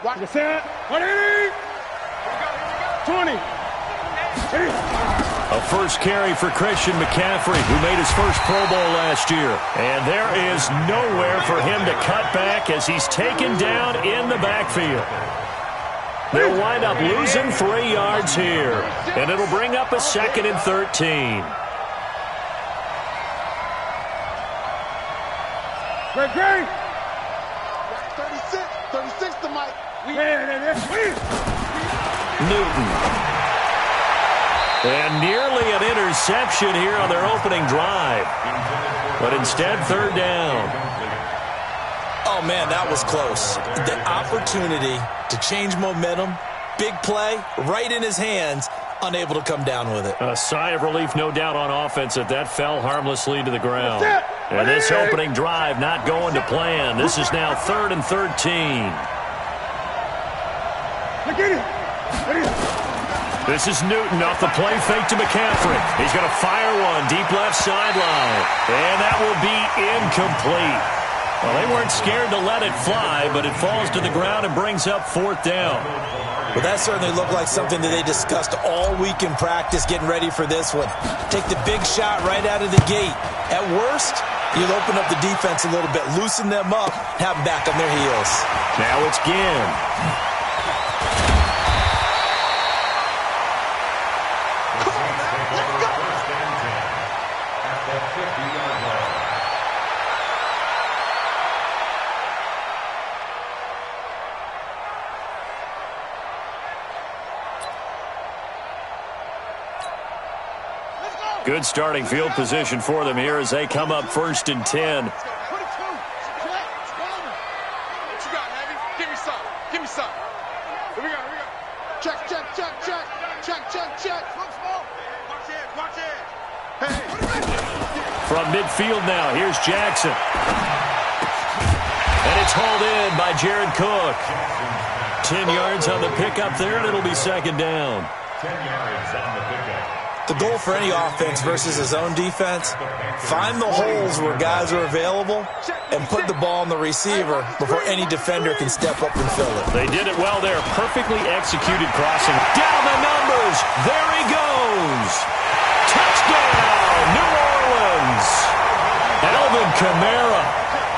Watch the set. 20. A first carry for Christian McCaffrey, who made his first Pro Bowl last year. And there is nowhere for him to cut back as he's taken down in the backfield. They'll wind up losing 3 yards here, and it'll bring up a 2nd and 13. Great. 36 to Mike. Newton. And nearly an interception here on their opening drive. But instead, 3rd down. Oh, man, that was close. The opportunity to change momentum, big play, right in his hands, unable to come down with it. A sigh of relief, no doubt, on offense that fell harmlessly to the ground. And this opening drive not going to plan. This is now 3rd and 13. This is Newton off the play fake to McCaffrey. He's going to fire one deep left sideline. And that will be incomplete. Well, they weren't scared to let it fly, but it falls to the ground and brings up 4th down. Well, that certainly looked like something that they discussed all week in practice getting ready for this one. Take the big shot right out of the gate. At worst, you'll open up the defense a little bit, loosen them up, have them back on their heels. Now it's Ginn. Good starting field position for them here as they come up 1st and 10. What you got, Navy? Give me some. Here we go. Check. Watch it. Hey. From midfield now, here's Jackson. And it's hauled in by Jared Cook. 10 yards on the pickup there, and it'll be 2nd down. 10 yards on the pickup. The goal for any offense versus his own defense, find the holes where guys are available and put the ball on the receiver before any defender can step up and fill it. They did it well there. Perfectly executed crossing. Down the numbers. There he goes. Touchdown, New Orleans. Alvin Kamara,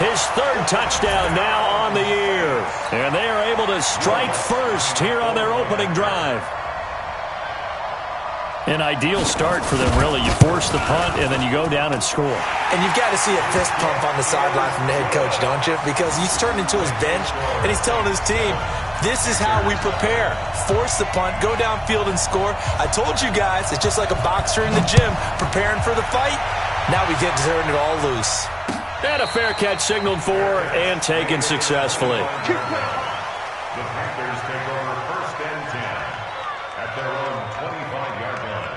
his 3rd touchdown now on the year. And they are able to strike first here on their opening drive. An ideal start for them, really. You force the punt, and then you go down and score. And you've got to see a fist pump on the sideline from the head coach, don't you? Because he's turned into his bench, and he's telling his team, this is how we prepare. Force the punt, go downfield and score. I told you guys, it's just like a boxer in the gym preparing for the fight. Now we get to turn it all loose. And a fair catch signaled for and taken successfully. The Panthers take over 1st and 10 at their own 25-yard line.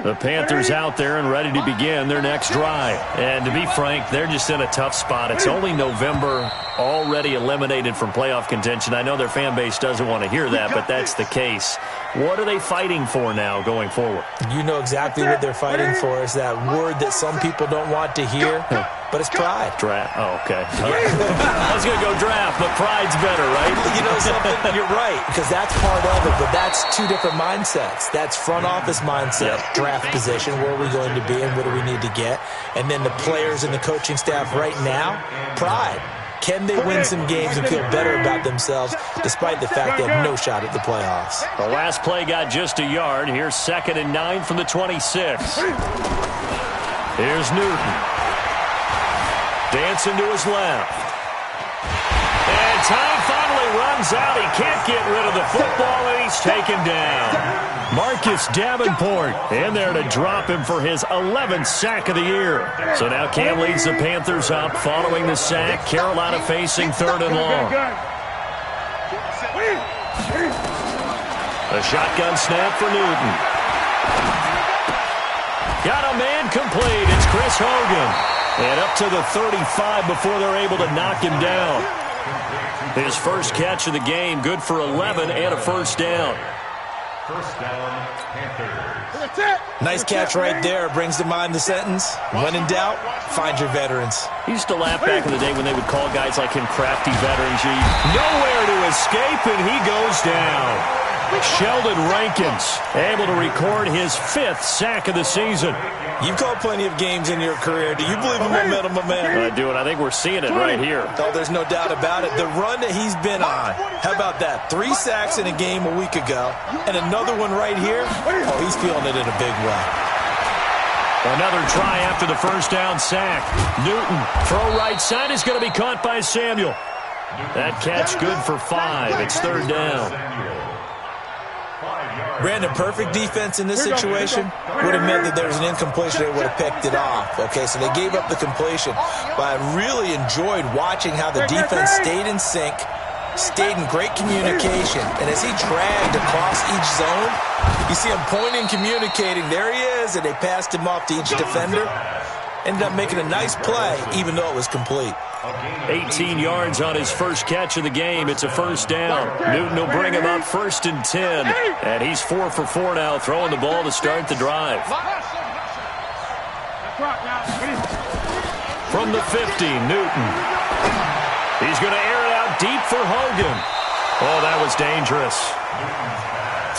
The Panthers out there and ready to begin their next drive. And to be frank, they're just in a tough spot. It's only November, already eliminated from playoff contention. I know their fan base doesn't want to hear that, but that's the case. What are they fighting for now going forward? You know exactly what they're fighting for. Is that word that some people don't want to hear, but it's pride. Draft. Oh, okay. I was going to go draft, but pride's better, right? You know something? You're right, because that's part of it, but that's 2 different mindsets. That's front office mindset, draft position, where are we going to be and what do we need to get? And then the players and the coaching staff right now, pride. Can they win some games and feel better about themselves despite the fact they have no shot at the playoffs? The last play got just a yard. Here's 2nd and 9 from the 26. Here's Newton. Dancing to his left. And time finally runs out. He can't get rid of the football, and he's taken down. Marcus Davenport in there to drop him for his 11th sack of the year. So now Cam leads the Panthers up following the sack. Carolina facing 3rd and long. A shotgun snap for Newton. Got a man complete. It's Chris Hogan. And up to the 35 before they're able to knock him down. His first catch of the game, good for 11 and a 1st down. 1st down Nice catch right there. Brings to mind the sentence, when in doubt, find your veterans. He used to laugh back in the day when they would call guys like him crafty veterans. Nowhere to escape, and he goes down. Sheldon Rankins able to record his 5th sack of the season. You've called plenty of games in your career. Do you believe in momentum, my man? I do, and I think we're seeing it right here. Oh, there's no doubt about it. The run that he's been on, how about that? 3 sacks in a game a week ago, and another one right here. Oh, he's feeling it in a big way. Another try after the first down sack. Newton, throw right side is going to be caught by Samuel. That catch good for 5. It's 3rd down. Brandon, perfect defense in this situation would have meant that there was an incompletion. They would have picked it off. Okay, so they gave up the completion. But I really enjoyed watching how the defense stayed in sync, stayed in great communication. And as he dragged across each zone, you see him pointing, communicating. There he is, and they passed him off to each defender. Ended up making a nice play, even though it was complete. 18 yards on his first catch of the game. It's a 1st down. Newton will bring him up 1st and 10. And he's 4 for 4 now, throwing the ball to start the drive. From the 50, Newton. He's going to air it out deep for Hogan. Oh, that was dangerous.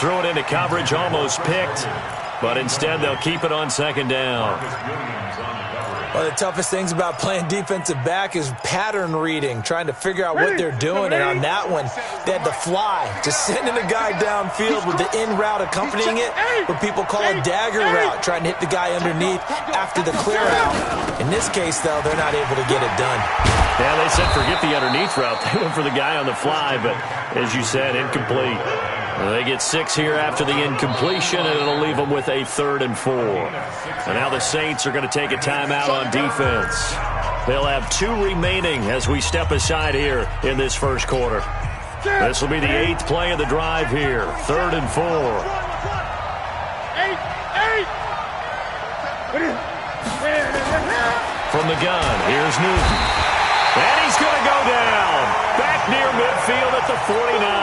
Threw it into coverage, almost picked. But instead, they'll keep it on 2nd down. One of the toughest things about playing defensive back is pattern reading, trying to figure out what they're doing. And on that one, they had to fly, just sending a guy downfield with the in route accompanying it, what people call a dagger route, trying to hit the guy underneath after the clear out. In this case, though, they're not able to get it done. Yeah, they said forget the underneath route. They went for the guy on the fly, but as you said, incomplete. They get 6 here after the incompletion, and it'll leave them with a 3rd and 4. And now the Saints are going to take a timeout on defense. They'll have 2 remaining as we step aside here in this first quarter. This will be the 8th play of the drive here. 3rd and 4. From the gun, here's Newton. And he's going to go down. Back near midfield at the 49.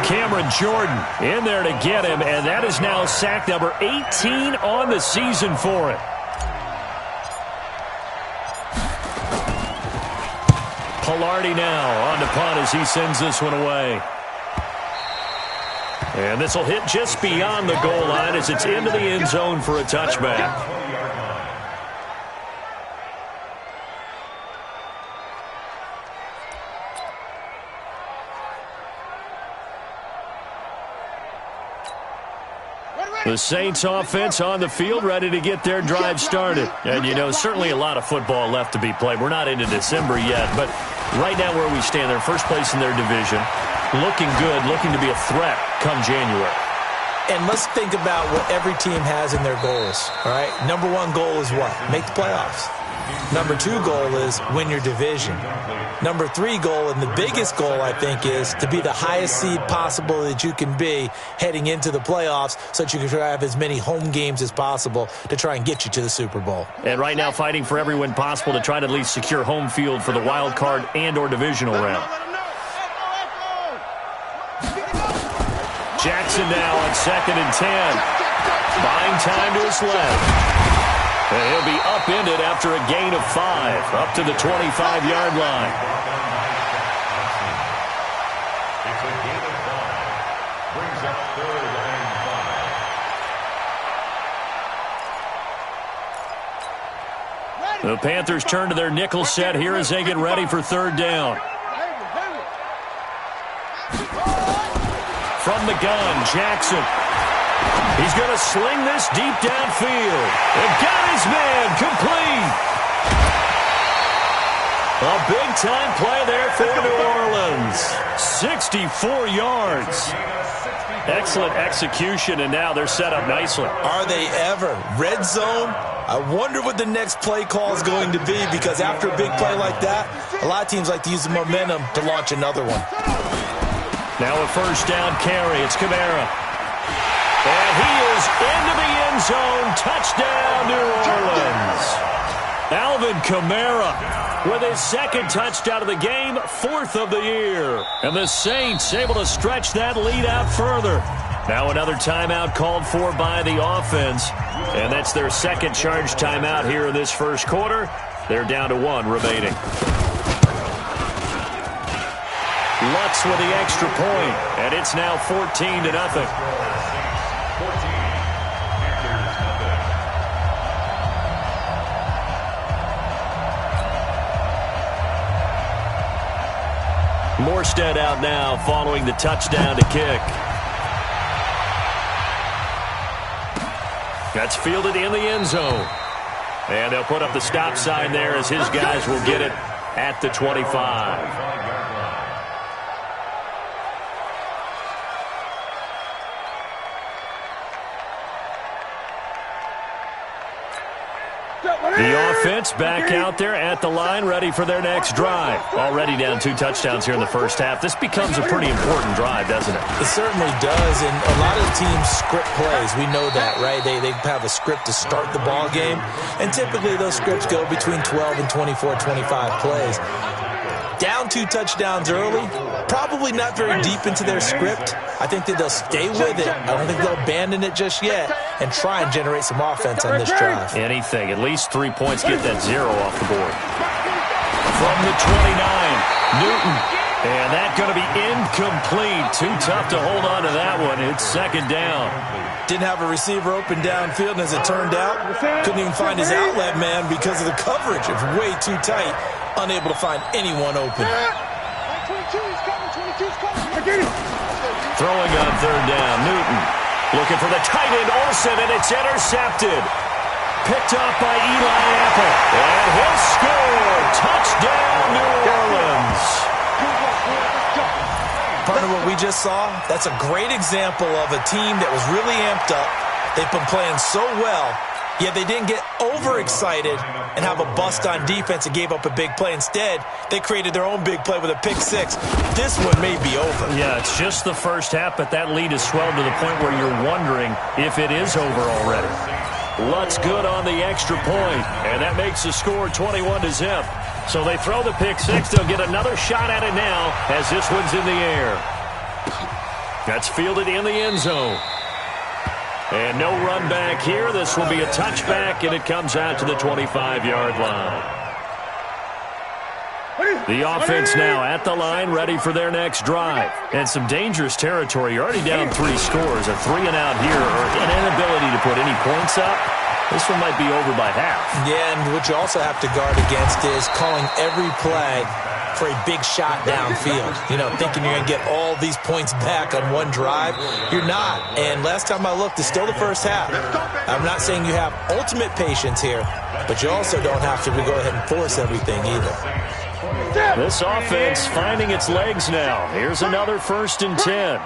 Cameron Jordan in there to get him, and that is now sack number 18 on the season for it. Pilardi now on the punt as he sends this one away. And this will hit just beyond the goal line as it's into the end zone for a touchback. The Saints offense on the field, ready to get their drive started. And, you know, certainly a lot of football left to be played. We're not into December yet, but right now where we stand, they're first place in their division, looking good, looking to be a threat come January. And let's think about what every team has in their goals, all right? Number 1 goal is what? Make the playoffs. Number 2 goal is win your division. Number 3 goal, and the biggest goal, I think, is to be the highest seed possible that you can be heading into the playoffs so that you can try to have as many home games as possible to try and get you to the Super Bowl. And right now fighting for every win possible to try to at least secure home field for the wild card and or divisional round. Jackson now on 2nd and 10. Buying time to his left. And he'll be upended after a gain of 5, up to the 25-yard line. It's a gain of 5. Brings up 3rd and 5. The Panthers turn to their nickel set here as they get ready for 3rd down. From the gun, Jackson. He's going to sling this deep downfield. And got his man complete. A big-time play there for New Orleans. 64 yards. Excellent execution, and now they're set up nicely. Are they ever? Red zone? I wonder what the next play call is going to be, because after a big play like that, a lot of teams like to use the momentum to launch another one. Now a 1st down carry. It's Kamara. And he is into the end zone. Touchdown, New Orleans. Alvin Kamara with his 2nd touchdown of the game, 4th of the year. And the Saints able to stretch that lead out further. Now another timeout called for by the offense. And that's their second charge timeout here in this first quarter. They're down to 1 remaining. Lutz with the extra point, and it's now 14-0. Morstead out now following the touchdown to kick. That's fielded in the end zone. And they'll put up the stop sign there as his guys will get it at the 25. The offense back out there at the line, ready for their next drive. Already down 2 touchdowns here in the first half. This becomes a pretty important drive, doesn't it? It certainly does, and a lot of the teams script plays. We know that, right? They have a script to start the ball game, and typically those scripts go between 12 and 24, 25 plays. Down 2 touchdowns early, probably not very deep into their script. I think that they'll stay with it. I don't think they'll abandon it just yet and try and generate some offense on this drive. Anything. At least 3 points, get that 0 off the board. From the 29, Newton. And that's going to be incomplete. Too tough to hold on to that one. It's second down. Didn't have a receiver open downfield, and as it turned out, couldn't even find his outlet man because of the coverage. It's way too tight. Unable to find anyone open. Throwing on third down, Newton. Looking for the tight end, Olsen, and it's intercepted. Picked up by Eli Apple. And he'll score. Touchdown, New Orleans. Part of what we just saw, that's a great example of a team that was really amped up. They've been playing so well, yet they didn't get overexcited and have a bust on defense and gave up a big play. Instead, they created their own big play with a pick 6. This one may be over. Yeah, it's just the first half, but that lead has swelled to the point where you're wondering if it is over already. Lutz good on the extra point, and that makes the score 21-0. So they throw the pick 6. They'll get another shot at it now as this one's in the air. That's fielded in the end zone. And no run back here. This will be a touchback, and it comes out to the 25-yard line. The offense now at the line, ready for their next drive. And some dangerous territory. You're already down 3 scores. A 3-and-out here, or an inability to put any points up. This one might be over by half. Yeah, and what you also have to guard against is calling every play for a big shot downfield. You know, thinking you're going to get all these points back on one drive. You're not. And last time I looked, it's still the first half. I'm not saying you have ultimate patience here, but you also don't have to go ahead and force everything either. This offense finding its legs now. Here's another 1st and 10.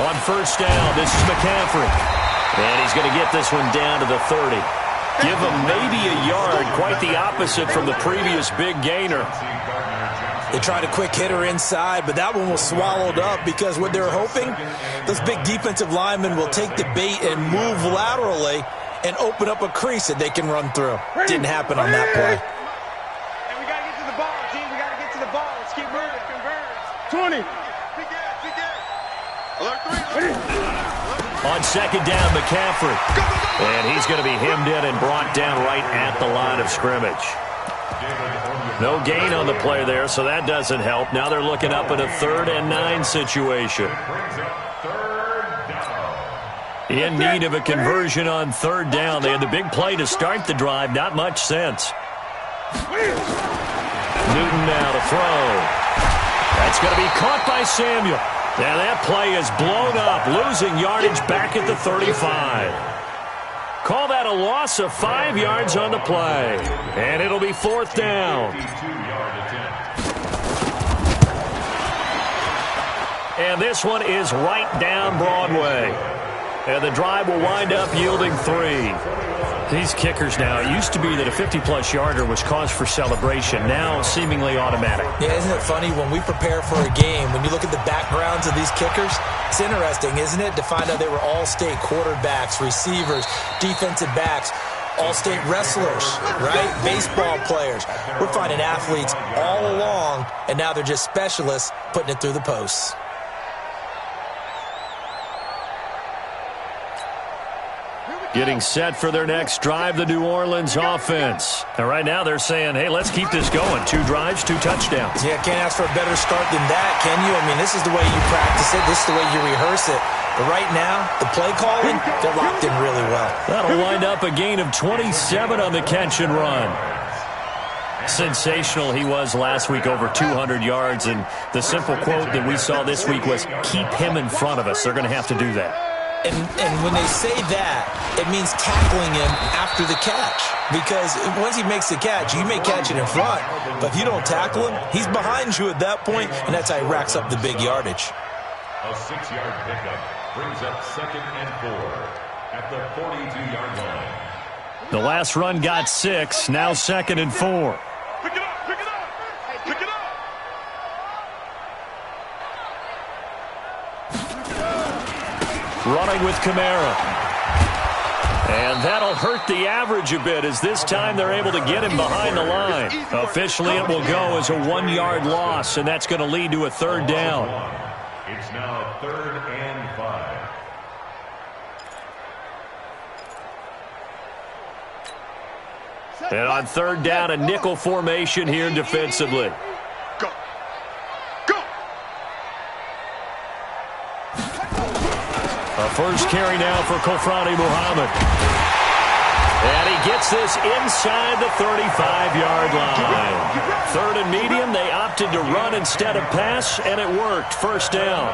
On first down, this is McCaffrey. And he's going to get this one down to the 30. Give him maybe a yard, quite the opposite from the previous big gainer. They tried a quick hitter inside, but that one was swallowed up because what they're hoping, those big defensive linemen will take the bait and move laterally and open up a crease that they can run through. Didn't happen on that play. And we got to get to the ball, team. We got to get to the ball. Let's keep moving. Converge. 20. On second down, McCaffrey. And he's going to be hemmed in and brought down right at the line of scrimmage. No gain on the play there, so that doesn't help. Now they're looking up at a 3rd and 9 situation. In need of a conversion on 3rd down. They had the big play to start the drive. Not much sense. Newton now to throw. That's going to be caught by Samuel. Now that play is blown up, losing yardage back at the 35. Call that a loss of 5 yards on the play. And it'll be 4th down. And this one is right down Broadway. And the drive will wind up yielding 3. These kickers now, it used to be that a 50-plus yarder was cause for celebration. Now seemingly automatic. Yeah, isn't it funny when we prepare for a game, when you look at the backgrounds of these kickers, it's interesting, isn't it, to find out they were all-state quarterbacks, receivers, defensive backs, all-state wrestlers, right? Baseball players. We're finding athletes all along, and now they're just specialists putting it through the posts. Getting set for their next drive, the New Orleans offense. And right now they're saying, hey, let's keep this going. 2 drives, 2 touchdowns. Yeah, can't ask for a better start than that, can you? I mean, this is the way you practice it. This is the way you rehearse it. But right now, the play calling, they're locked in really well. That'll wind up a gain of 27 on the catch and run. Sensational he was last week, over 200 yards. And the simple quote that we saw this week was, keep him in front of us. They're going to have to do that. And when they say that, it means tackling him after the catch. Because once he makes the catch, you may catch it in front. But if you don't tackle him, he's behind you at that point, and that's how he racks up the big yardage. A 6-yard pickup brings up 2nd and 4 at the 42-yard line. The last run got 6, now 2nd and 4. Pick it up, pick it up, pick it up. Running with Kamara. And that'll hurt the average a bit, as this time they're able to get him behind the line. Officially, it will go as a 1-yard loss, and that's going to lead to a 3rd down. It's now 3rd and 5. And on 3rd down, a nickel formation here defensively. Go. Go. A first carry now for Kofrani Muhammad. And he gets this inside the 35-yard line. 3rd and medium, they opted to run instead of pass, and it worked. 1st down.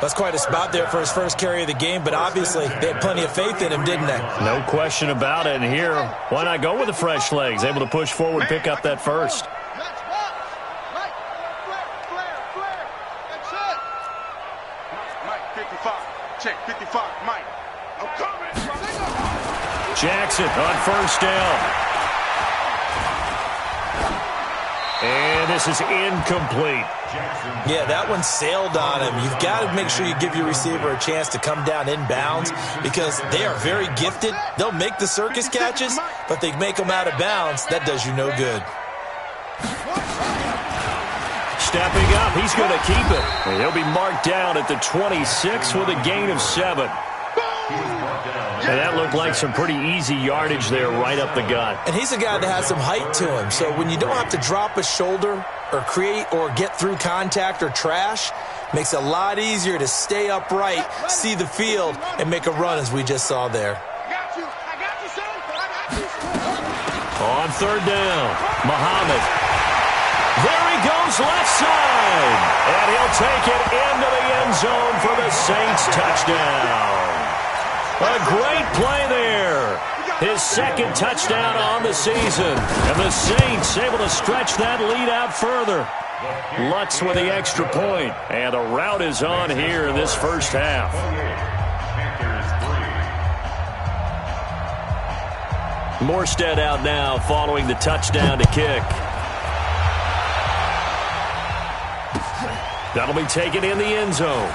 That's quite a spot there for his first carry of the game, but obviously they had plenty of faith in him, didn't they? No question about it. And here, why not go with the fresh legs? Able to push forward, pick up that first. Mike, 55. Check, 55. Mike. I'm coming. Jackson on 1st down. And this is incomplete. Yeah, that one sailed on him. You've got to make sure you give your receiver a chance to come down inbounds because they are very gifted. They'll make the circus catches, but they make them out of bounds. That does you no good. Stepping up, he's going to keep it. And he'll be marked down at the 26 with a gain of 7. And that looked like some pretty easy yardage there right up the gut. And he's a guy that has some height to him. So when you don't have to drop a shoulder or create or get through contact or trash, makes it a lot easier to stay upright, see the field, and make a run as we just saw there. I got you, son. I got you. On 3rd down, Muhammad. There he goes, left side. And he'll take it into the end zone for the Saints touchdown. A great play there. His 2nd touchdown on the season. And the Saints able to stretch that lead out further. Lutz with the extra point. And the route is on here in this first half. Morstead out now following the touchdown to kick. That'll be taken in the end zone.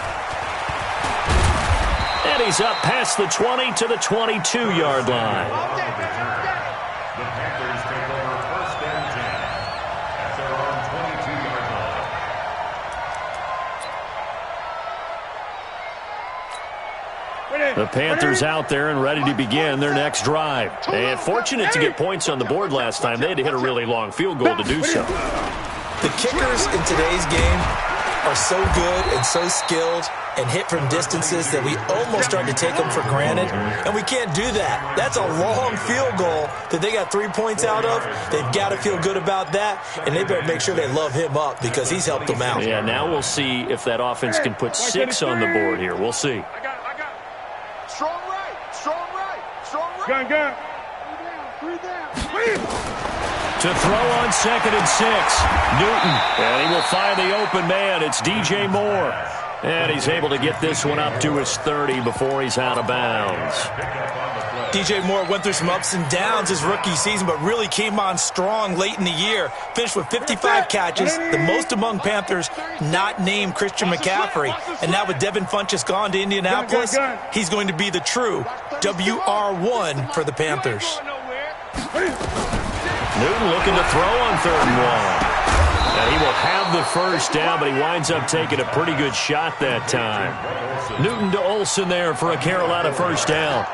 And he's up past the 20 to the 22-yard line. The Panthers take over 1st and 10 at their own 22-yard line. The Panthers out there and ready to begin their next drive. And fortunate to get points on the board last time. They had to hit a really long field goal to do so. The kickers in today's game are so good and so skilled and hit from distances that we almost start to take them for granted, and we can't do that. That's a long field goal that they got 3 points out of. They've got to feel good about that, and they better make sure they love him up because he's helped them out. Yeah, now we'll see if that offense can put 6 on the board here. We'll see. I got it. Strong right. Gun. 3 down. To throw on 2nd and 6, Newton. And he will find the open man. It's DJ Moore. And he's able to get this one up to his 30 before he's out of bounds. DJ Moore went through some ups and downs his rookie season, but really came on strong late in the year. Finished with 55 catches, the most among Panthers not named Christian McCaffrey. And now with Devin Funchess gone to Indianapolis, he's going to be the true WR1 for the Panthers. Newton looking to throw on 3rd and 1. And he will have the first down, but he winds up taking a pretty good shot that time. Newton to Olsen there for a Carolina first down.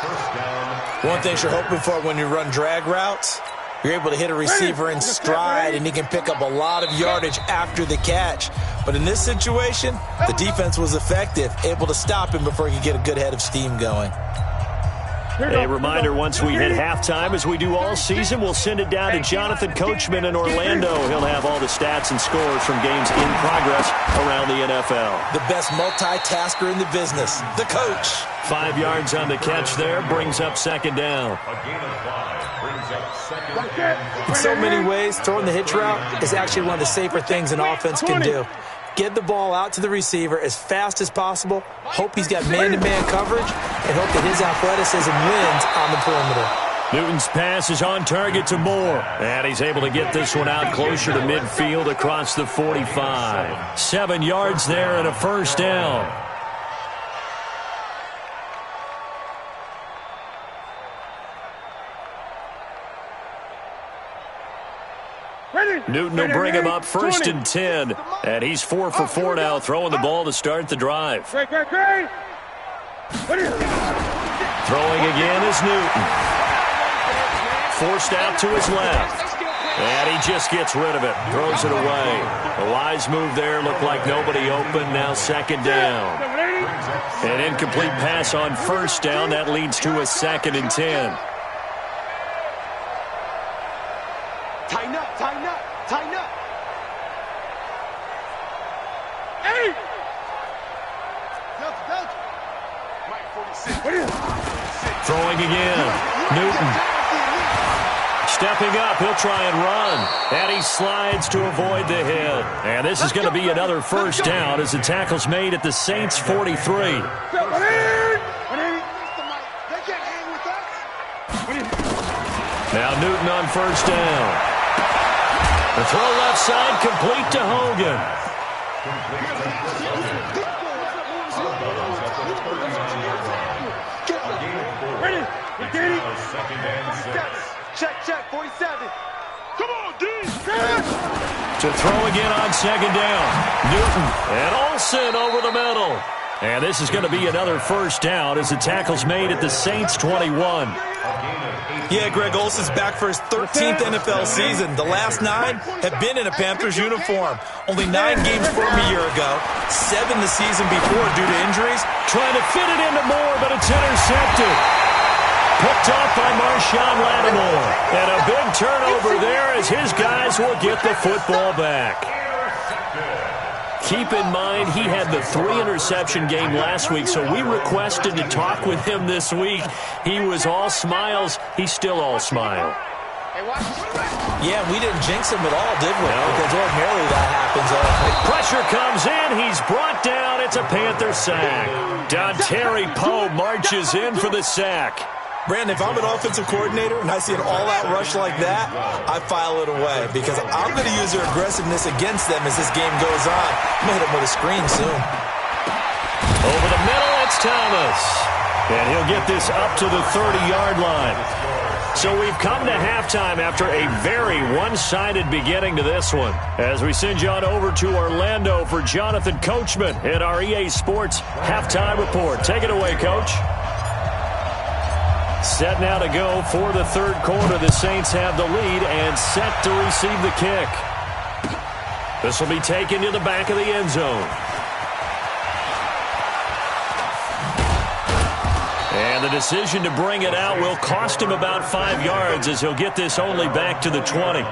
First down. One thing you're hoping for when you run drag routes, you're able to hit a receiver in stride, and he can pick up a lot of yardage after the catch. But in this situation, the defense was effective, able to stop him before he could get a good head of steam going. A reminder, once we hit halftime, as we do all season, we'll send it down to Jonathan Coachman in Orlando. He'll have all the stats and scores from games in progress around the NFL. The best multitasker in the business, the coach. 5 yards on the catch there, brings up second down. A gain of 5 brings up second and 5. In so many ways, throwing the hitch route is actually one of the safer things an offense can do. Get the ball out to the receiver as fast as possible, hope he's got man-to-man coverage, and hope that his athleticism wins on the perimeter. Newton's pass is on target to Moore, and he's able to get this one out closer to midfield across the 45. 7 yards there and a first down. Newton will bring him up first and 10, and he's 4 for 4 now, throwing the ball to start the drive. Throwing again is Newton. Forced out to his left, and he just gets rid of it, throws it away. A wise move there, looked like nobody open, now second down. An incomplete pass on first down, that leads to a second and 10. Tighten up, tighten up, tighten up. Hey! Throwing again. Newton. Stepping up, he'll try and run. And he slides to avoid the hit. And this is going to be another first down as the tackle's made at the Saints' 43. Now Newton on first down. The throw left side, complete to Hogan. Check, 47. Come on, D. To throw again on second down. Newton and Olsen over the middle. And this is going to be another first down as the tackle's made at the Saints' 21. Yeah, Greg Olsen's back for his 13th NFL season. The last 9 have been in a Panthers uniform. Only 9 games for him a year ago, 7 the season before due to injuries. Trying to fit it into Moore, but it's intercepted. Picked off by Marshawn Lattimore. And a big turnover there as his guys will get the football back. Keep in mind, he had the 3-interception game last week, so we requested to talk with him this week. He was all smiles. He's still all smile. Yeah, we didn't jinx him at all, did we? No. Because ordinarily that happens. Pressure comes in. He's brought down. It's a Panther sack. Dontari Poe marches in for the sack. Brandon, if I'm an offensive coordinator and I see an all-out rush like that, I file it away because I'm going to use their aggressiveness against them as this game goes on. I'm going to hit them with a screen soon. Over the middle, it's Thomas. And he'll get this up to the 30-yard line. So we've come to halftime after a very one-sided beginning to this one. As we send you on over to Orlando for Jonathan Coachman in our EA Sports Halftime Report. Take it away, Coach. Set now to go for the third quarter. The Saints have the lead and set to receive the kick. This will be taken to the back of the end zone. And the decision to bring it out will cost him about 5 yards as he'll get this only back to the 20.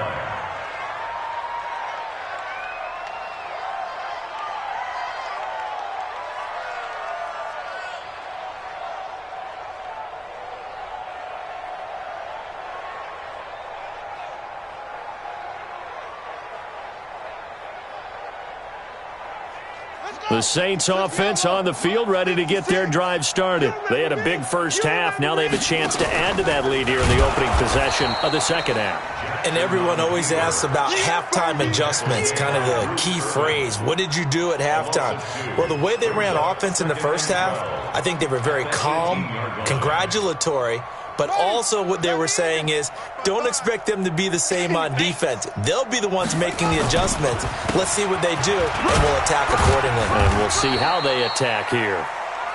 The Saints offense on the field, ready to get their drive started. They had a big first half. Now they have a chance to add to that lead here in the opening possession of the second half. And everyone always asks about halftime adjustments, kind of the key phrase. What did you do at halftime? Well, the way they ran offense in the first half, I think they were very calm, congratulatory, but also what they were saying is don't expect them to be the same on defense. They'll be the ones making the adjustments. Let's see what they do, and we'll attack accordingly. And we'll see how they attack here.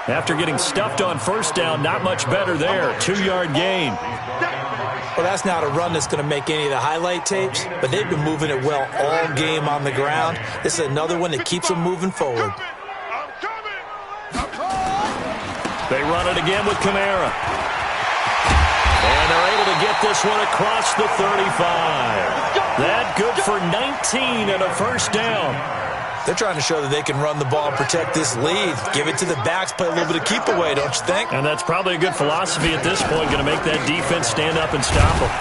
After getting stuffed on first down, not much better there. 2-yard gain. Well, that's not a run that's going to make any of the highlight tapes, but they've been moving it well all game on the ground. This is another one that keeps them moving forward. They run it again with Kamara. And they're able to get this one across the 35. That good for 19 and a first down. They're trying to show that they can run the ball and protect this lead. Give it to the backs, play a little bit of keep away, don't you think? And that's probably a good philosophy at this point, going to make that defense stand up and stop them.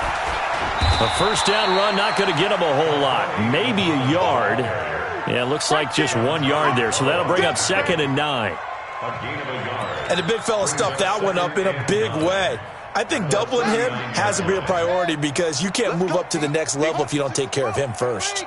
A first down run, not going to get them a whole lot. Maybe a yard. Yeah, it looks like just 1 yard there, so that'll bring up 2nd and 9. And the big fella stuffed that one up in a big way. I think doubling him has to be a priority because you can't move up to the next level if you don't take care of him first.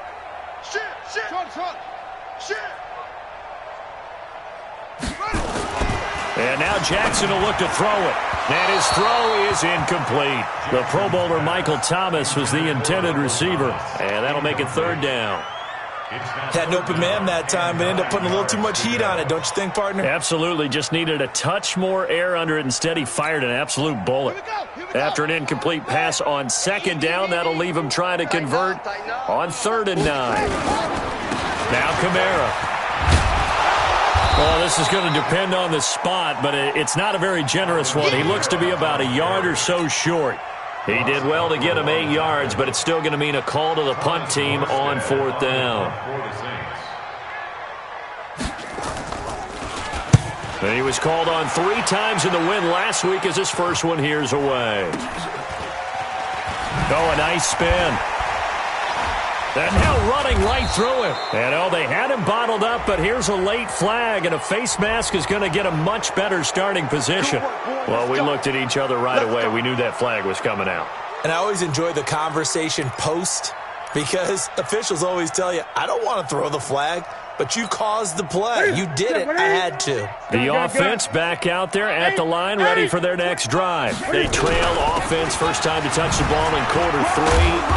And now Jackson will look to throw it. And his throw is incomplete. The Pro Bowler Michael Thomas was the intended receiver. And that'll make it 3rd down. Had an open man that time, but ended up putting a little too much heat on it, don't you think, partner? Absolutely. Just needed a touch more air under it. Instead, he fired an absolute bullet. After an incomplete pass on 2nd down, that'll leave him trying to convert on 3rd and 9. Now Kamara. Well, this is going to depend on the spot, but it's not a very generous one. He looks to be about a yard or so short. He did well to get him 8 yards, but it's still going to mean a call to the punt team on 4th down. And he was called on 3 times in the win last week as his first one here's away. Oh, a nice spin. And now running right through him. And, oh, they had him bottled up, but here's a late flag, and a face mask is going to get a much better starting position. Well, we looked at each other right away. We knew that flag was coming out. And I always enjoy the conversation post because officials always tell you, I don't want to throw the flag, but you caused the play. You did it. I had to. The offense back out there at the line, ready for their next drive. They trail offense, first time to touch the ball in quarter 3,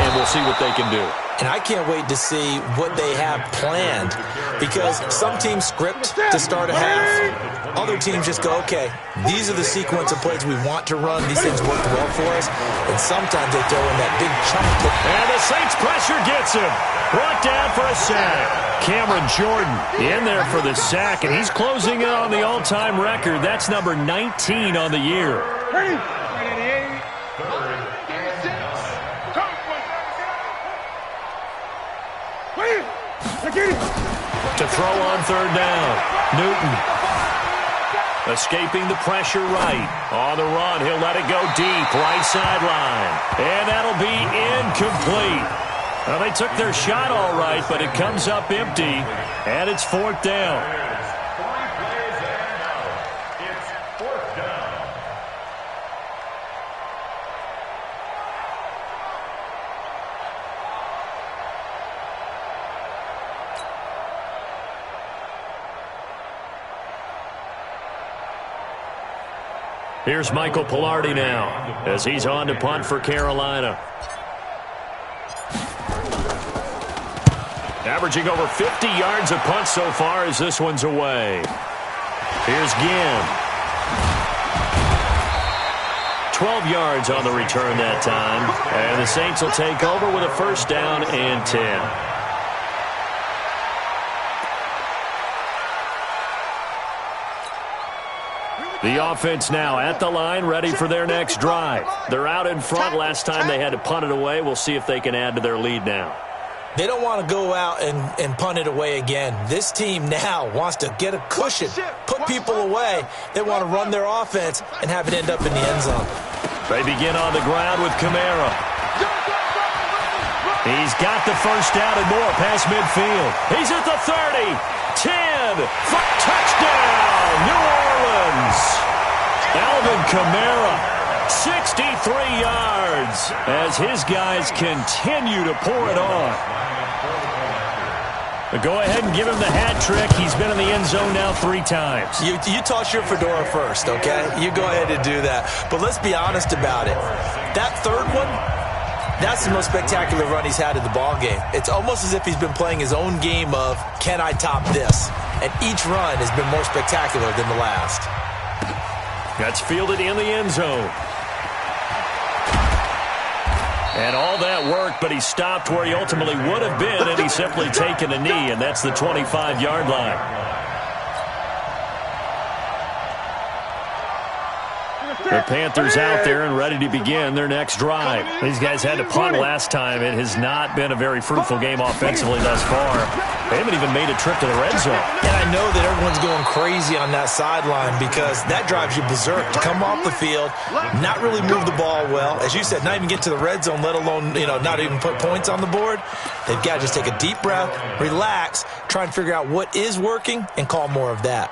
and we'll see what they can do. And I can't wait to see what they have planned because some teams script to start a half. Other teams just go, okay, these are the sequence of plays we want to run. These things worked well for us. And sometimes they throw in that big chunk. And the Saints pressure gets him. Brought down for a sack. Cameron Jordan in there for the sack, and he's closing in on the all-time record. That's number 19 on the year. To throw on 3rd down. Newton. Escaping the pressure right. On the run, he'll let it go deep. Right sideline. And that'll be incomplete. Well, they took their shot all right, but it comes up empty. And it's 4th down. It's 4th down. Here's Michael Pilardi now as he's on to punt for Carolina. Averaging over 50 yards a punt so far as this one's away. Here's Ginn. 12 yards on the return that time. And the Saints will take over with a first down and 10. The offense now at the line, ready for their next drive. They're out in front. Last time they had to punt it away. We'll see if they can add to their lead now. They don't want to go out and punt it away again. This team now wants to get a cushion, put people away. They want to run their offense and have it end up in the end zone. They begin on the ground with Kamara. He's got the first down and more past midfield. He's at the 30, 10, touchdown, New Orleans. Alvin Kamara, 63 yards as his guys continue to pour it on. But go ahead and give him the hat trick. He's been in the end zone now 3 times. You toss your fedora first, okay? You go ahead and do that. But let's be honest about it. That third one, that's the most spectacular run he's had in the ball game. It's almost as if he's been playing his own game of, can I top this? and each run has been more spectacular than the last. That's fielded in the end zone. And all that work, but he stopped where he ultimately would have been, and he's simply taken a knee, and that's the 25-yard line. The Panthers out there and ready to begin their next drive. These guys had to punt last time. It has not been a very fruitful game offensively thus far. They haven't even made a trip to the red zone. And I know that everyone's going crazy on that sideline because that drives you berserk. To come off the field, not really move the ball well. As you said, not even get to the red zone, let alone, not even put points on the board. They've got to just take a deep breath, relax, try and figure out what is working, and call more of that.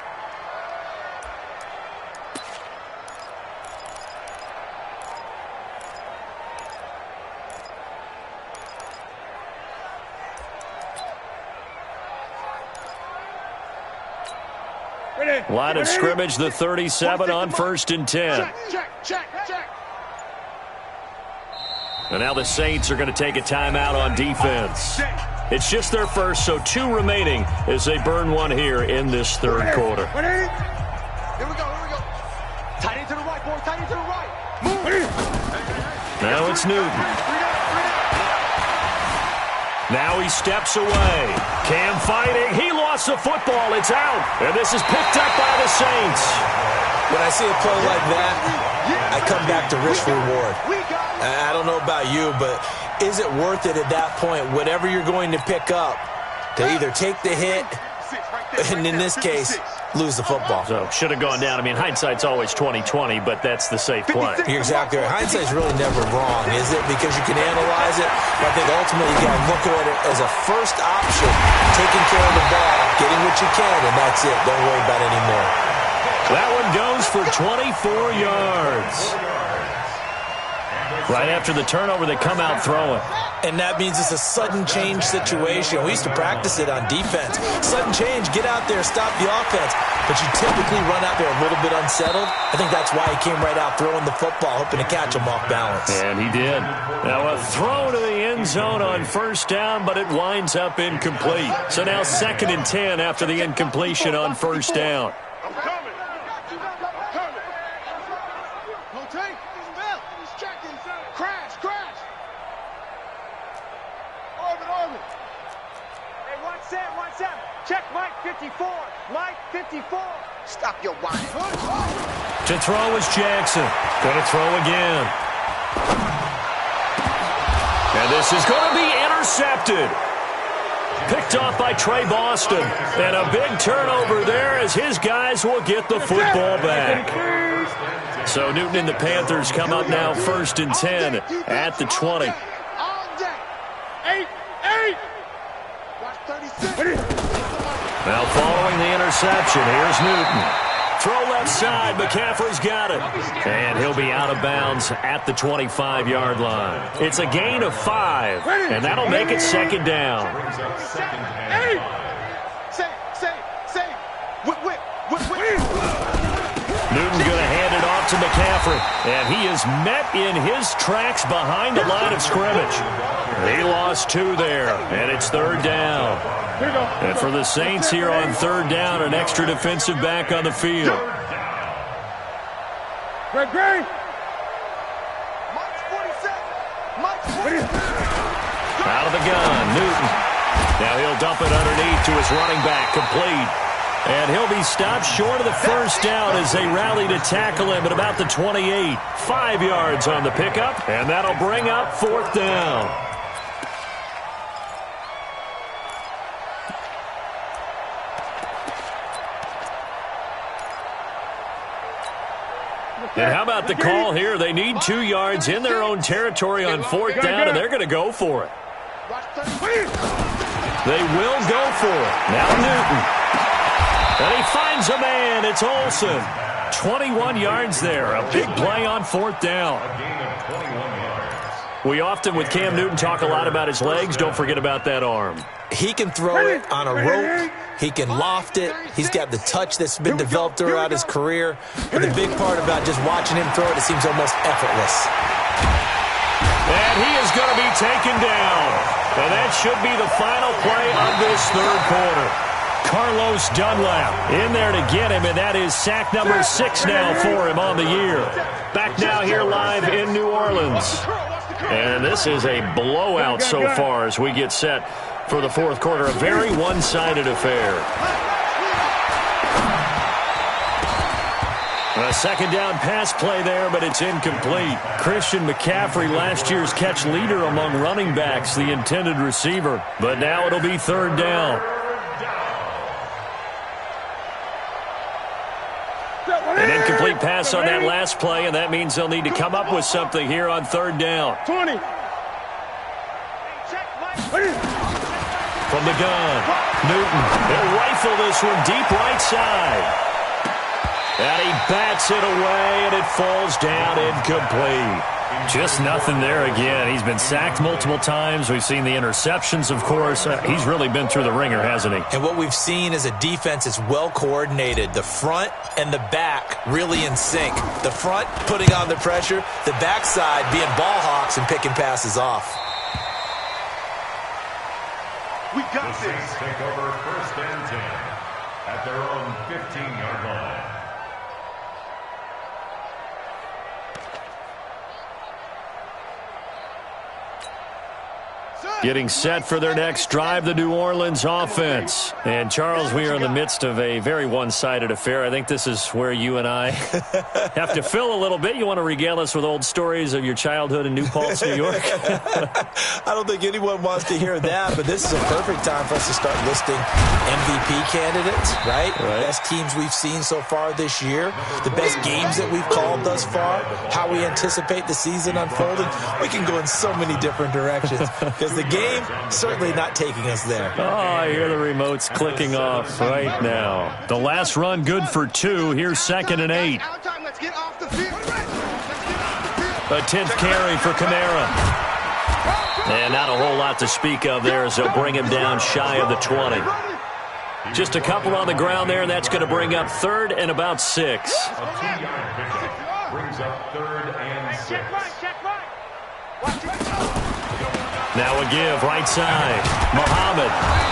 Line of scrimmage, the 37 on 1st and 10. Check. And now the Saints are going to take a timeout on defense. It's just their first, so 2 remaining as they burn one here in this third quarter. Here we go. Tight end to the right, boy. Tight end to the right. Move. Now it's Newton. Now he steps away. Cam fighting. He lost the football. It's out. And this is picked up by the Saints. When I see a play like that, I come back to risk reward. I don't know about you, but is it worth it at that point, whatever you're going to pick up, to either take the hit, and in this case, lose the football? So, should have gone down. I mean, hindsight's always 20/20, but that's the safe play. You're exactly right. Hindsight's really never wrong, is it? Because you can analyze it, but I think ultimately you got to look at it as a first option, taking care of the ball, getting what you can, and that's it. Don't worry about it anymore. That one goes for 24 yards. Right after the turnover, they come out throwing. And that means it's a sudden change situation. We used to practice it on defense. Sudden change, get out there, stop the offense. But you typically run out there a little bit unsettled. I think that's why he came right out throwing the football, hoping to catch him off balance. And he did. Now a throw to the end zone on 1st down, but it winds up incomplete. So now 2nd and 10 after the incompletion on 1st down. I'm coming. Rotate. He's checking. Crash. Orbit. Hey, 1-7. Check Mike 54. Mike 54. Stop your whining. To throw is Jackson. Going to throw again. And this is going to be intercepted. Picked off by Trey Boston. And a big turnover there as his guys will get the football back. So Newton and the Panthers come up now 1st and 10 at the 20. Now following the interception, here's Newton. Throw left side, McCaffrey's got it. And he'll be out of bounds at the 25-yard line. It's a gain of 5, and that'll make it 2nd down. Newton going to hand it off to McCaffrey, and he is met in his tracks behind the line of scrimmage. He lost 2 there, and it's 3rd down. And for the Saints here on 3rd down, an extra defensive back on the field. Greg. Out of the gun, Newton. Now he'll dump it underneath to his running back, complete. And he'll be stopped short of the 1st down as they rally to tackle him at about the 28. 5 yards on the pickup, and that'll bring up 4th down. And how about the call here? They need 2 yards in their own territory on 4th down, and they're going to go for it. They will go for it. Now Newton. And he finds a man. It's Olsen. 21 yards there. A big play on 4th down. We often, with Cam Newton, talk a lot about his legs. Don't forget about that arm. He can throw it on a rope. He can loft it. He's got the touch that's been developed throughout his career. But the big part about just watching him throw it, it seems almost effortless. And he is going to be taken down. And that should be the final play of this 3rd quarter. Carlos Dunlap in there to get him, and that is sack number 6 now for him on the year. Back now here live in New Orleans. And this is a blowout so far as we get set for the fourth quarter. A very one-sided affair. A second down pass play there, but it's incomplete. Christian McCaffrey, last year's catch leader among running backs, the intended receiver. But now it'll be third down. An incomplete pass on that last play, and that means they'll need to come up with something here on third down. 20. From the gun, Newton. They'll rifle this one deep right side. And he bats it away, and it falls down incomplete. Just nothing there again. He's been sacked multiple times. We've seen the interceptions, of course. He's really been through the ringer, hasn't he? And what we've seen is a defense that's well coordinated. The front and the back really in sync. The front putting on the pressure, the backside being ball hawks and picking passes off. We got The Saints take over first and 10 at their own 15-yard line. Getting set for their next drive, the New Orleans offense. And, Charles, we are in the midst of a very one-sided affair. I think this is where you and I have to fill a little bit. You want to regale us with old stories of your childhood in New Paltz, New York? I don't think anyone wants to hear that, but this is a perfect time for us to start listing MVP candidates, right? Best teams we've seen so far this year, the best games that we've called thus far, how we anticipate the season unfolding. We can go in so many different directions because the game certainly not taking us there. Oh, I hear the remotes clicking off right now. The last run good for 2. Here's 2nd and 8. A 10th carry for Kamara. And not a whole lot to speak of there as they'll bring him down shy of the 20. Just a couple on the ground there, and that's going to bring up 3rd and about 6. A 2-yard pickup brings up 3rd and 6. Now a give, right side. Muhammad.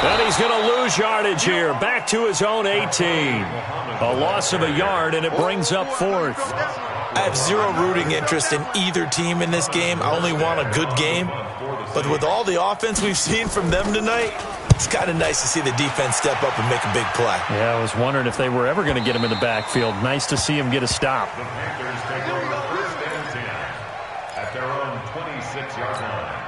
And he's going to lose yardage here. Back to his own 18. A loss of a yard, and it brings up 4th. I have zero rooting interest in either team in this game. I only want a good game. But with all the offense we've seen from them tonight, it's kind of nice to see the defense step up and make a big play. Yeah, I was wondering if they were ever going to get him in the backfield. Nice to see him get a stop. The Panthers take over first and 10 at their own 26-yard line.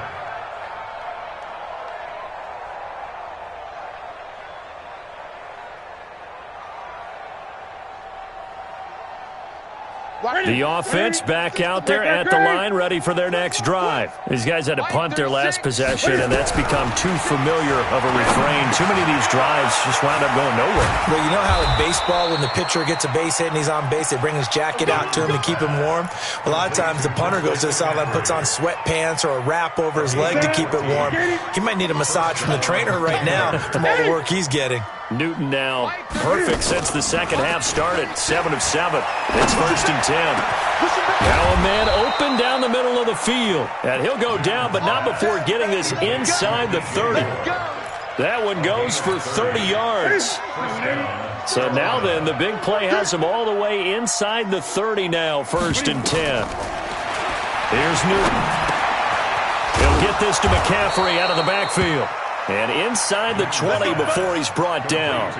The offense back out there at the line, ready for their next drive. These guys had to punt their last possession, and that's become too familiar of a refrain. Too many of these drives just wound up going nowhere. Well, you know how in baseball, when the pitcher gets a base hit and he's on base, they bring his jacket out to him to keep him warm? A lot of times the punter goes to the sideline, puts on sweatpants or a wrap over his leg to keep it warm. He might need a massage from the trainer right now from all the work he's getting. Newton now perfect since the second half started. 7 of 7. It's 1st and 10. Now a man open down the middle of the field. And he'll go down, but not before getting this inside the 30. That one goes for 30 yards. So now then, the big play has him all the way inside the 30 now. 1st and 10. Here's Newton. He'll get this to McCaffrey out of the backfield. And inside the 20 before he's brought down.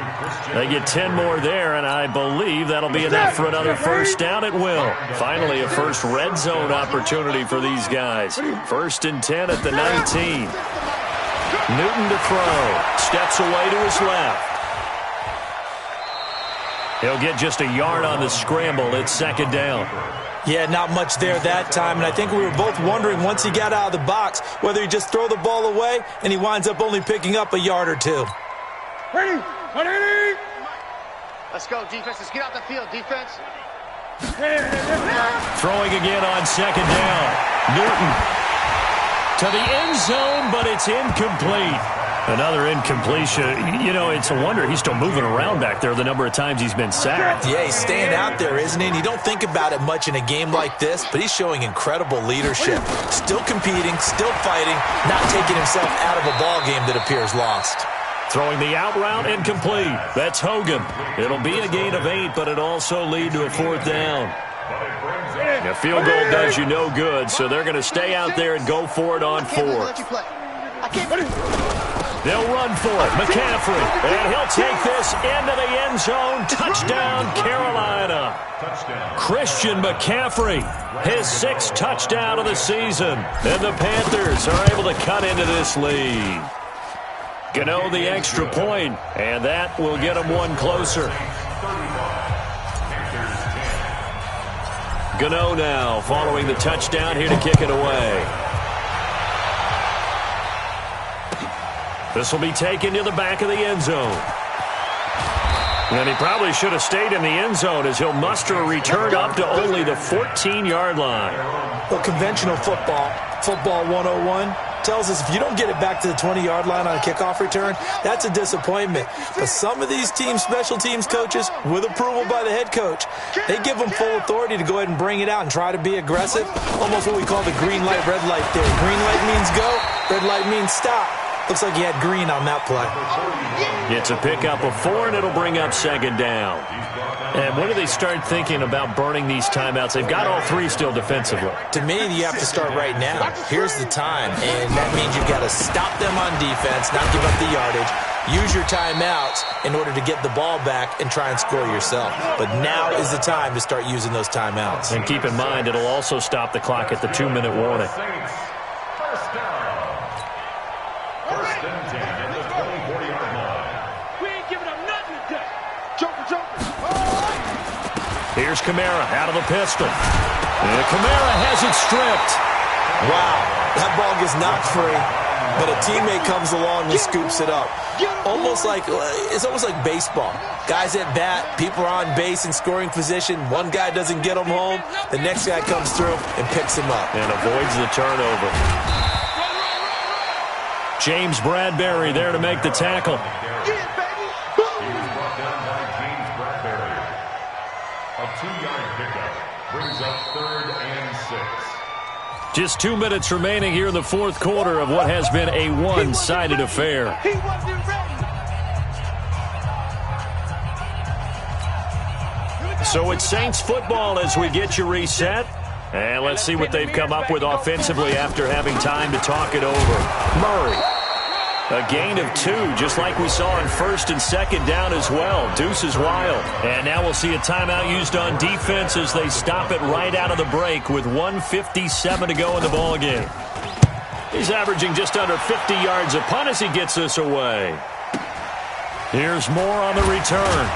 They get 10 more there, and I believe that'll be enough for another first down. It will. Finally, a first red zone opportunity for these guys. 1st and 10 at the 19. Newton to throw. Steps away to his left. He'll get just a yard on the scramble. It's 2nd down. Yeah, not much there that time, and I think we were both wondering once he got out of the box whether he just throw the ball away and he winds up only picking up a yard or 2. Ready? Let's go, defense. Let's get out the field, defense. Throwing again on 2nd down. Newton to the end zone, but it's incomplete. Another incompletion. You know, it's a wonder he's still moving around back there the number of times he's been sacked. Yeah, he's staying out there, isn't he? And you don't think about it much in a game like this, but he's showing incredible leadership. Still competing, still fighting, not taking himself out of a ball game that appears lost. Throwing the out route incomplete. That's Hogan. It'll be a gain of 8, but it also lead to a 4th down. A field goal does you no good, so they're going to stay out there and go for it on 4th. They'll run for it. McCaffrey. And he'll take this into the end zone. Touchdown, Carolina. Christian McCaffrey, his 6th touchdown of the season. And the Panthers are able to cut into this lead. Gano the extra point, and that will get them one closer. Gano now following the touchdown here to kick it away. This will be taken to the back of the end zone. And he probably should have stayed in the end zone as he'll muster a return up to only the 14-yard line. Well, conventional football 101, tells us if you don't get it back to the 20-yard line on a kickoff return, that's a disappointment. But some of these special teams coaches, with approval by the head coach, they give them full authority to go ahead and bring it out and try to be aggressive. Almost what we call the green light, red light theory. Green light means go, red light means stop. Looks like he had green on that play. It's a pickup of 4, and it'll bring up 2nd down. And when do they start thinking about burning these timeouts? They've got all 3 still defensively. To me, you have to start right now. Here's the time, and that means you've got to stop them on defense, not give up the yardage, use your timeouts in order to get the ball back and try and score yourself. But now is the time to start using those timeouts. And keep in mind, it'll also stop the clock at the 2-minute warning. First and 10 at the 40-yard line. We ain't giving up nothing today. Joker. Here's Kamara out of the pistol. And Kamara has it stripped. Wow, that ball gets knocked free, but a teammate comes along and scoops it up. It's almost like baseball. Guys at bat, people are on base in scoring position. One guy doesn't get them home. The next guy comes through and picks him up. And avoids the turnover. James Bradbury there to make the tackle. He was brought down by James Bradbury. A 2-yard pickup brings up 3rd and 6. Just 2 minutes remaining here in the 4th quarter of what has been a one-sided affair. He wasn't ready. So it's Saints football as we get you reset. And let's see what they've come up with offensively after having time to talk it over. Murray. A gain of 2, just like we saw on 1st and 2nd down as well. Deuce is wild. And now we'll see a timeout used on defense as they stop it right out of the break with 1:57 to go in the ballgame. He's averaging just under 50 yards a punt as he gets this away. Here's more on the return.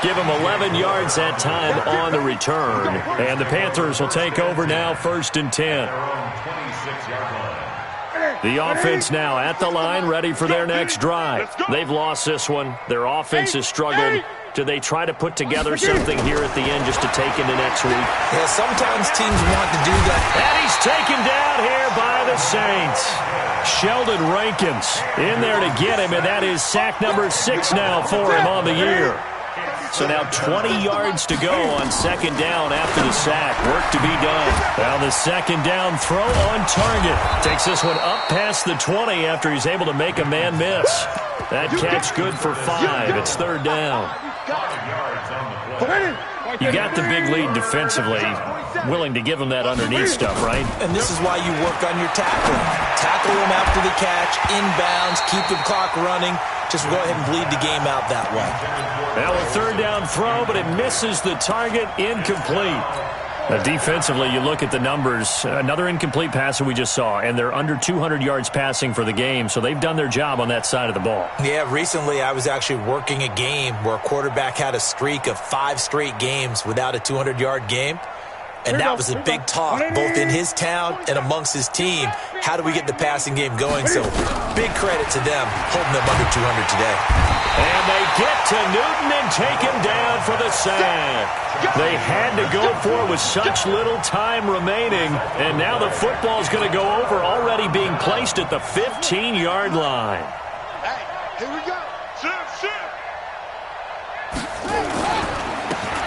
Give him 11 yards that time on the return. And the Panthers will take over now, 1st and 10. The offense now at the line, ready for their next drive. They've lost this one. Their offense has struggled. Do they try to put together something here at the end just to take into next week? Yeah, sometimes teams want to do that. And he's taken down here by the Saints. Sheldon Rankins in there to get him, and that is sack number 6 now for him on the year. So now 20 yards to go on 2nd down after the sack. Work to be done. Now the 2nd down throw on target. Takes this one up past the 20 after he's able to make a man miss. That catch good for 5. It's 3rd down. You got the big lead defensively. Willing to give him that underneath stuff, right? And this is why you work on your tackling. Tackle him after the catch, inbounds, keep the clock running. Just go ahead and bleed the game out that way. Now a 3rd down throw, but it misses the target, incomplete. Defensively, you look at the numbers. Another incomplete pass that we just saw, and they're under 200 yards passing for the game, so they've done their job on that side of the ball. Yeah, recently I was actually working a game where a quarterback had a streak of 5 straight games without a 200-yard game. And that was a big talk, both in his town and amongst his team. How do we get the passing game going? So big credit to them, holding them under 200 today. And they get to Newton and take him down for the sack. They had to go for it with such little time remaining. And now the football's going to go over, already being placed at the 15-yard line. Hey, here we go. Shift.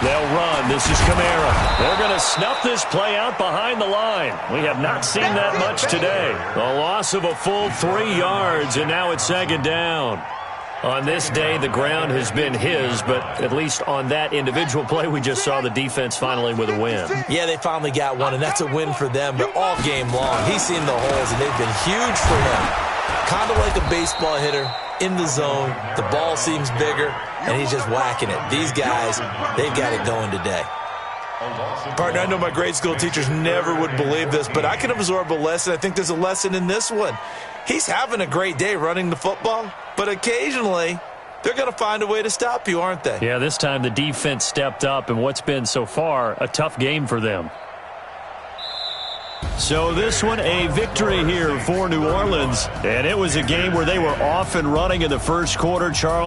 They'll run. This is Kamara. They're going to snuff this play out behind the line. We have not seen that much today. A loss of a full 3 yards, and now it's 2nd down. On this day, the ground has been his, but at least on that individual play, we just saw the defense finally with a win. Yeah, they finally got one, and that's a win for them, but all game long, he's seen the holes, and they've been huge for him. Kind of like a baseball hitter in the zone. The ball seems bigger, and he's just whacking it. These guys, they've got it going today. Partner, I know my grade school teachers never would believe this, but I can absorb a lesson. I think there's a lesson in this one. He's having a great day running the football, but occasionally they're going to find a way to stop you, aren't they? Yeah, this time the defense stepped up in what's been so far a tough game for them. So this one, a victory here for New Orleans. And it was a game where they were off and running in the first quarter, Charles.